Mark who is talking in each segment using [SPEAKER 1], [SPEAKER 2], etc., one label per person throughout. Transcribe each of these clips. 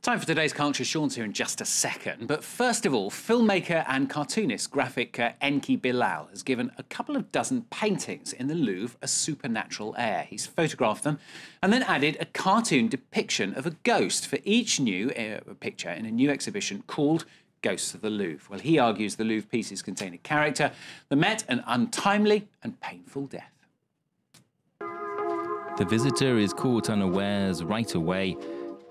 [SPEAKER 1] Time for today's culture. Sean's here in just a second. But first of all, filmmaker and cartoonist graphic Enki Bilal has given a couple of dozen paintings in the Louvre a supernatural air. He's photographed them and then added a cartoon depiction of a ghost for each new picture in a new exhibition called Ghosts of the Louvre. Well, he argues the Louvre pieces contain a character that met an untimely and painful death.
[SPEAKER 2] The visitor is caught unawares right away.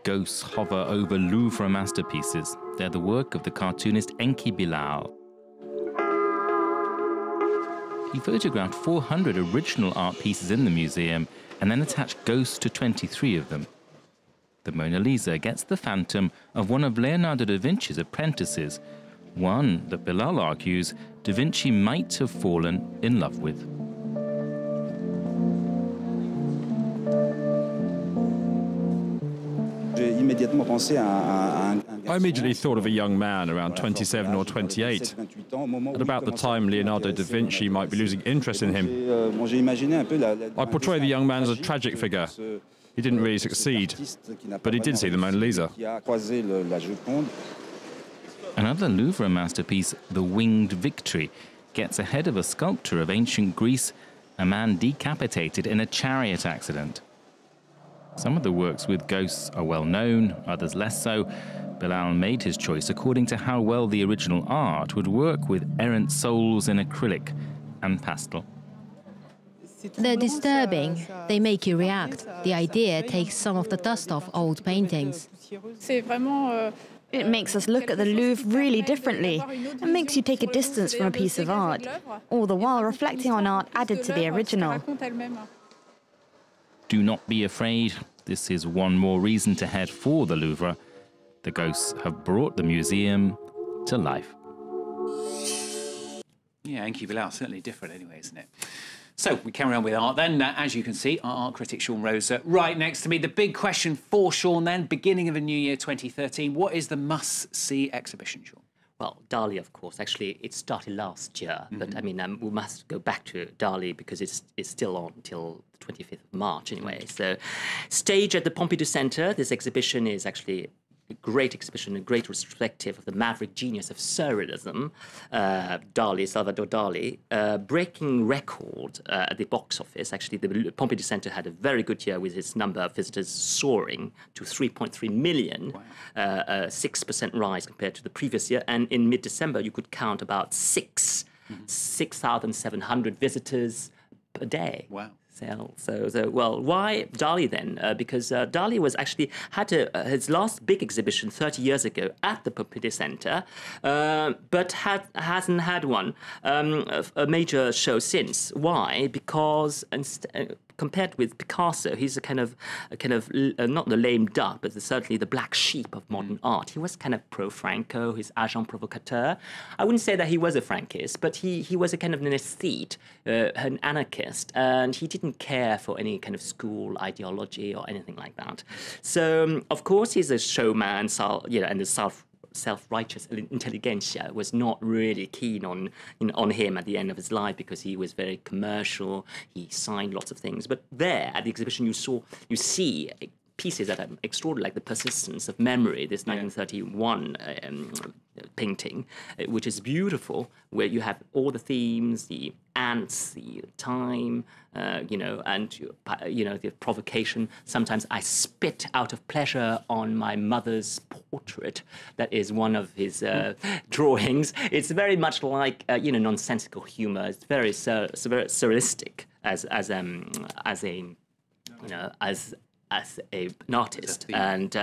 [SPEAKER 2] Ghosts hover over Louvre masterpieces. They're the work of the cartoonist Enki Bilal. He photographed 400 original art pieces in the museum and then attached ghosts to 23 of them. The Mona Lisa gets the phantom of one of Leonardo da Vinci's apprentices, one that Bilal argues da Vinci might have fallen in love with.
[SPEAKER 3] I immediately thought of a young man around 27 or 28, at about the time Leonardo da Vinci might be losing interest in him. I portray the young man as a tragic figure. He didn't really succeed, but he did see the Mona Lisa.
[SPEAKER 2] Another Louvre masterpiece, The Winged Victory, gets ahead of a sculpture of ancient Greece, a man decapitated in a chariot accident. Some of the works with ghosts are well known, others less so. Bilal made his choice according to how well the original art would work with errant souls in acrylic and pastel.
[SPEAKER 4] They're disturbing. They make you react. The idea takes some of the dust off old paintings.
[SPEAKER 5] It makes us look at the Louvre really differently and makes you take a distance from a piece of art, all the while reflecting on art added to the original.
[SPEAKER 2] Do not be afraid. This is one more reason to head for the Louvre. The ghosts have brought the museum to life.
[SPEAKER 1] Yeah, Enki Bilal, certainly different anyway, isn't it? So, we carry on with art then. As you can see, our art critic Sean Rose right next to me. The big question for Sean then, beginning of a new year 2013, what is the must-see exhibition, Sean?
[SPEAKER 6] Well, Dali, of course. Actually, it started last year, but I mean, we must go back to Dali because it's still on until the 25th of March anyway. So, stage at the Pompidou Center. This exhibition is actually a great exhibition, a great retrospective of the maverick genius of surrealism, Dali, Salvador Dali, breaking record at the box office. Actually, the Pompidou Center had a very good year with its number of visitors soaring to 3.3 million, a 6% rise compared to the previous year. And in mid-December, you could count about 6,700 visitors per day.
[SPEAKER 1] Wow.
[SPEAKER 6] So, well, why Dali then? Because Dali was actually had his last big exhibition 30 years ago at the Pompidou Center, but hasn't had one, a major show since. Why? Because compared with Picasso, he's a kind of not the lame duck, but certainly the black sheep of modern art. He was kind of pro-Franco, his agent provocateur. I wouldn't say that he was a Frankist, but he was a kind of an aesthete, an anarchist, and he didn't care for any kind of school ideology or anything like that. So, of course, he's a showman, and the self-righteous intelligentsia was not really keen on him at the end of his life because he was very commercial. He signed lots of things. But there at the exhibition, you see pieces that are extraordinary, like the persistence of memory, this 1931 painting, which is beautiful, where you have all the themes, the ants, the time, and the provocation. Sometimes I spit out of pleasure on my mother's portrait. That is one of his drawings. It's very much like nonsensical humor. It's very surrealistic as an artist, and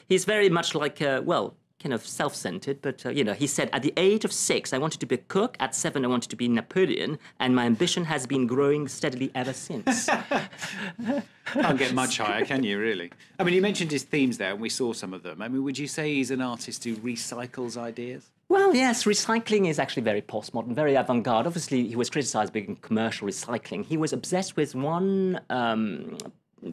[SPEAKER 6] he's very much like kind of self-centered, but he said, at the age of 6, I wanted to be a cook. At 7, I wanted to be Napoleon, and my ambition has been growing steadily ever since.
[SPEAKER 1] Can't get much higher, can you, really? I mean, you mentioned his themes there, and we saw some of them. I mean, would you say he's an artist who recycles ideas?
[SPEAKER 6] Well, yes, recycling is actually very postmodern, very avant-garde. Obviously, he was criticised for being commercial recycling. He was obsessed with one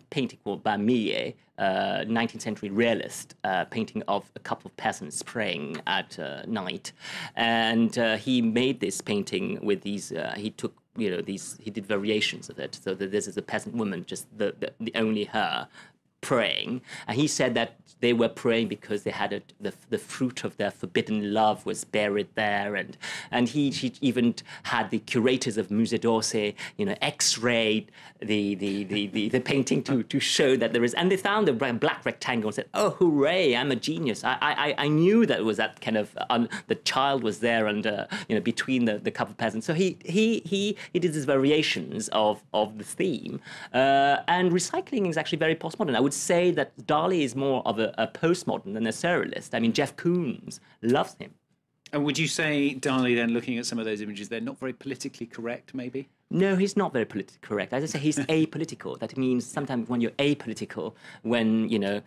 [SPEAKER 6] painting called by Millet, 19th century realist painting of a couple of peasants praying at night. And he made this painting with these, he took, he did variations of it. So that this is a peasant woman, just the only her praying, and he said that they were praying because they had the fruit of their forbidden love was buried there, and he even had the curators of Musée d'Orsay, X-rayed the painting to show that there is, and they found the black rectangle and said, "Oh, hooray! I'm a genius. I knew that it was that kind of the child was there under between the couple of peasants." So he did these variations of the theme, and recycling is actually very postmodern. I would say that Dali is more of a postmodern than a surrealist. I mean, Jeff Koons loves him.
[SPEAKER 1] And would you say, Dali, then, looking at some of those images, they're not very politically correct, maybe?
[SPEAKER 6] No, he's not very politically correct. As I say, he's apolitical. That means sometimes when you're apolitical, when the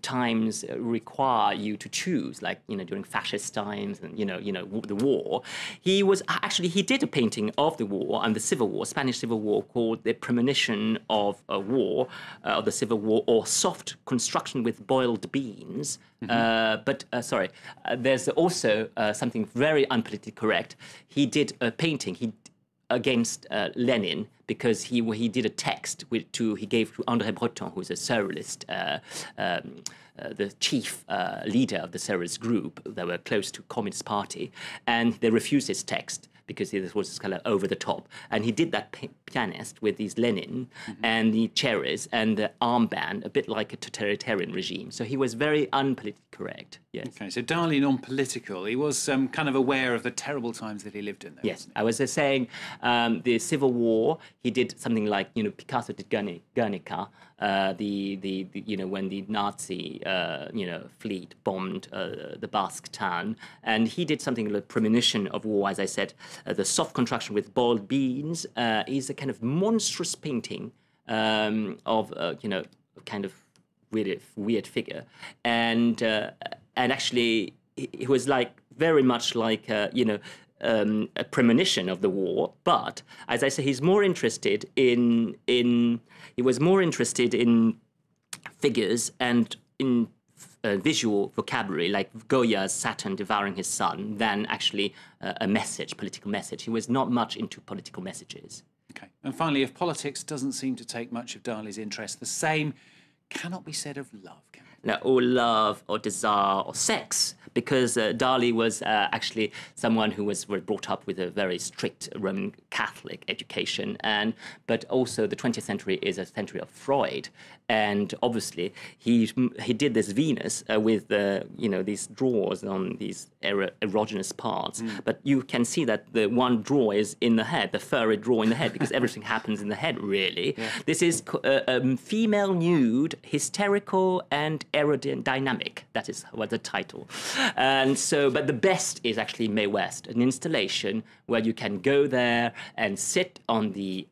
[SPEAKER 6] times require you to choose, like during fascist times and the war. He did a painting of the war and the Civil War, Spanish Civil War, called "The Premonition of a War," of the Civil War, or "Soft Construction with Boiled Beans." There's also something very unpolitically correct. He did a painting against Lenin, because he did a text he gave to André Breton, who's a surrealist, the chief leader of the surrealist group that were close to Communist Party, and they refused his text because this was kind of over the top. And he did that pianist with these Lenin and the cherries and the armband, a bit like a totalitarian regime. So he was very unpolitically correct. Yes.
[SPEAKER 1] Okay, so Dali non-political. He was kind of aware of the terrible times that he lived in. Though,
[SPEAKER 6] yes, I was saying the Civil War. He did something like Picasso did Guernica. When the Nazi fleet bombed the Basque town, and he did something like Premonition of War. As I said, the Soft Construction with Boiled Beans is a kind of monstrous painting of kind of weird figure, and actually it was like very much like a premonition of the war. But as I say, he's more interested he was more interested in figures and in visual vocabulary, like Goya's Saturn devouring his son, than actually a political message. He was not much into political messages.
[SPEAKER 1] Okay. And finally, if politics doesn't seem to take much of Dali's interest, the same cannot be said of love, can it?
[SPEAKER 6] No, or love, or desire, or sex, because Dali was actually someone who was brought up with a very strict Roman Catholic education, but also the 20th century is a century of Freud, and obviously he did this Venus with these drawers on these erogenous parts, but you can see that the one drawer is in the head, the furry drawer in the head, because everything happens in the head, really. Yeah. This is female nude, hysterical and aerodynamic. That is what the title. And so, but the best is actually Mae West, an installation where you can go there and sit on the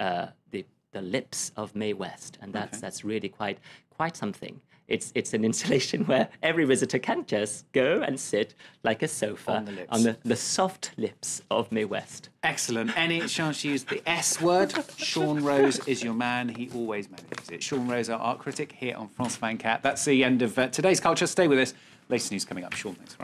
[SPEAKER 6] lips of Mae West, and that's really quite something. It's an installation where every visitor can just go and sit like a sofa on the soft lips of Mae West.
[SPEAKER 1] Excellent. Any chance to use the S word? Sean Rose is your man. He always manages it. Sean Rose, our art critic here on France 24. That's the end of today's Culture. Stay with us. Latest news coming up. Sean, thanks for